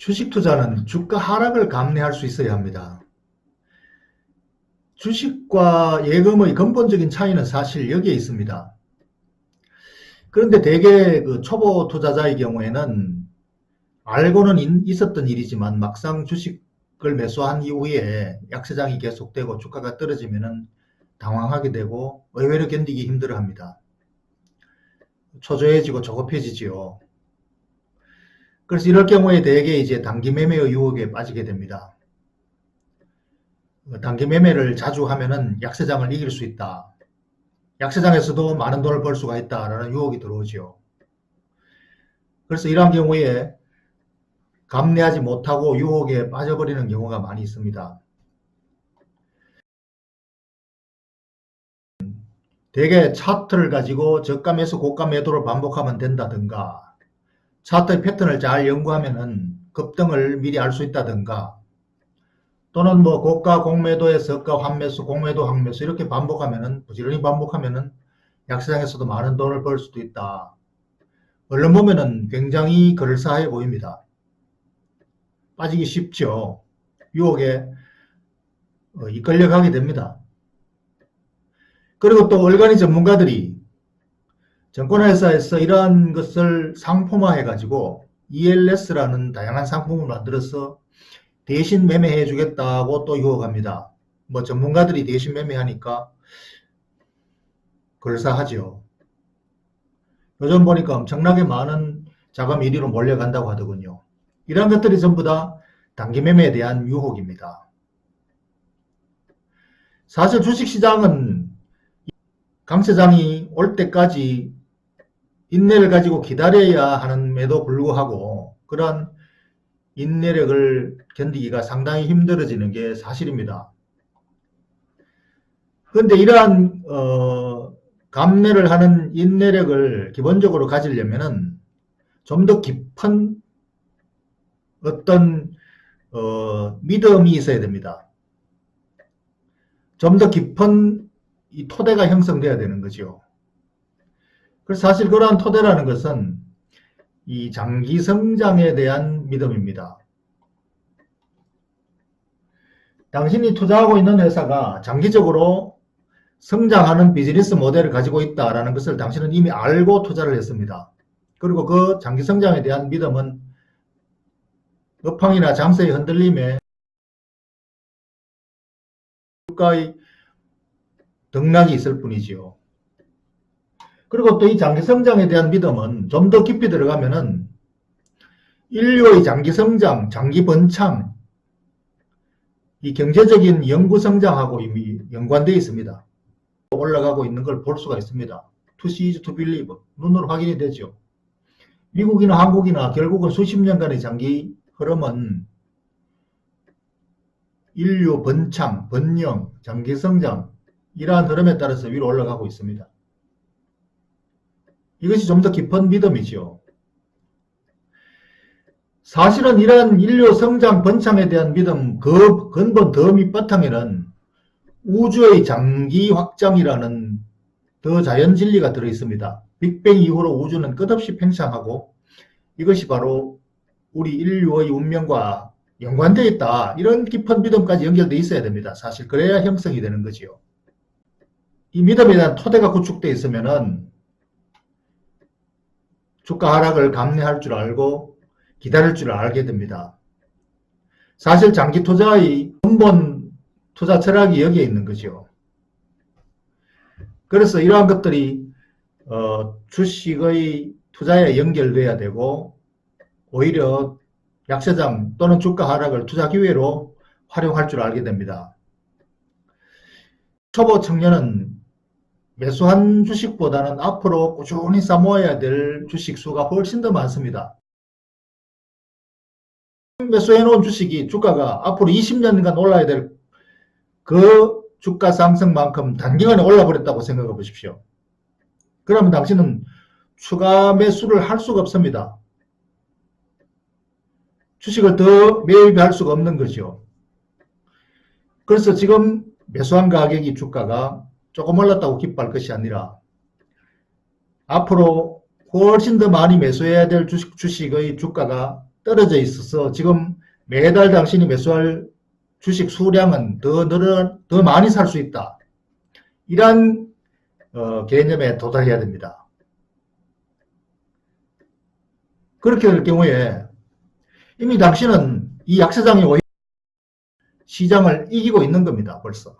주식 투자는 주가 하락을 감내할 수 있어야 합니다. 주식과 예금의 근본적인 차이는 사실 여기에 있습니다. 그런데 대개 그 초보 투자자의 경우에는 알고는 있었던 일이지만 막상 주식을 매수한 이후에 약세장이 계속되고 주가가 떨어지면은 당황하게 되고 의외로 견디기 힘들어합니다. 초조해지고 조급해지지요. 그래서 이럴 경우에 대개 이제 단기 매매의 유혹에 빠지게 됩니다. 단기 매매를 자주 하면은 약세장을 이길 수 있다. 약세장에서도 많은 돈을 벌 수가 있다라는 유혹이 들어오죠. 그래서 이러한 경우에 감내하지 못하고 유혹에 빠져버리는 경우가 많이 있습니다. 대개 차트를 가지고 저가 매수 고가 매도를 반복하면 된다든가, 차트의 패턴을 잘 연구하면은 급등을 미리 알 수 있다든가, 또는 뭐 고가 공매도에 저가 환매수, 공매도 항매수 이렇게 반복하면은, 부지런히 반복하면은 약세장에서도 많은 돈을 벌 수도 있다. 얼른 보면은 굉장히 그럴싸해 보입니다. 빠지기 쉽죠. 유혹에 이끌려가게 됩니다. 그리고 또 얼간히 전문가들이 증권회사에서 이러한 것을 상품화해 가지고 ELS라는 다양한 상품을 만들어서 대신 매매해 주겠다고 또 유혹합니다. 뭐 전문가들이 대신 매매하니까 그럴싸하죠. 요즘 보니까 엄청나게 많은 자금 이리로 몰려간다고 하더군요. 이런 것들이 전부 다 단기 매매에 대한 유혹입니다. 사실 주식시장은 강세장이 올 때까지 인내를 가지고 기다려야 하는데도 불구하고 그러한 인내력을 견디기가 상당히 힘들어지는 게 사실입니다. 그런데 이러한 감내를 하는 인내력을 기본적으로 가지려면은 좀 더 깊은 어떤 믿음이 있어야 됩니다. 좀 더 깊은 이 토대가 형성돼야 되는 거죠. 그래서 사실 그러한 토대라는 것은 이 장기 성장에 대한 믿음입니다. 당신이 투자하고 있는 회사가 장기적으로 성장하는 비즈니스 모델을 가지고 있다는 것을 당신은 이미 알고 투자를 했습니다. 그리고 그 장기 성장에 대한 믿음은 업황이나 장세의 흔들림에 주가의 등락이 있을 뿐이지요. 그리고 또 이 장기 성장에 대한 믿음은 좀 더 깊이 들어가면은 인류의 장기 성장, 장기 번창, 이 경제적인 영구 성장하고 이미 연관되어 있습니다. 올라가고 있는 걸 볼 수가 있습니다. To see is to believe. 눈으로 확인이 되죠. 미국이나 한국이나 결국은 수십 년간의 장기 흐름은 인류 번창, 번영, 장기 성장 이러한 흐름에 따라서 위로 올라가고 있습니다. 이것이 좀 더 깊은 믿음이죠. 사실은 이러한 인류 성장 번창에 대한 믿음 그 근본 더 밑바탕에는 우주의 장기 확장이라는 더 자연 진리가 들어 있습니다. 빅뱅 이후로 우주는 끝없이 팽창하고 이것이 바로 우리 인류의 운명과 연관되어 있다. 이런 깊은 믿음까지 연결되어 있어야 됩니다. 사실 그래야 형성이 되는 거지요. 이 믿음에 대한 토대가 구축되어 있으면은 주가 하락을 감내할 줄 알고 기다릴 줄 알게 됩니다. 사실 장기 투자의 근본 투자 철학이 여기에 있는 거죠. 그래서 이러한 것들이 주식의 투자에 연결돼야 되고 오히려 약세장 또는 주가 하락을 투자 기회로 활용할 줄 알게 됩니다. 초보 청년은 매수한 주식보다는 앞으로 꾸준히 쌓아모아야 될 주식 수가 훨씬 더 많습니다. 매수해놓은 주식이 주가가 앞으로 20년간 올라야 될 그 주가 상승만큼 단기간에 올라버렸다고 생각해 보십시오. 그러면 당신은 추가 매수를 할 수가 없습니다. 주식을 더 매입할 수가 없는 거죠. 그래서 지금 매수한 가격이 주가가 조금 올랐다고 기뻐할 것이 아니라 앞으로 훨씬 더 많이 매수해야 될 주식의 주가가 떨어져 있어서 지금 매달 당신이 매수할 주식 수량은 더 많이 살 수 있다. 이러한 개념에 도달해야 됩니다. 그렇게 될 경우에 이미 당신은 이 약세장이 오히려 시장을 이기고 있는 겁니다. 벌써.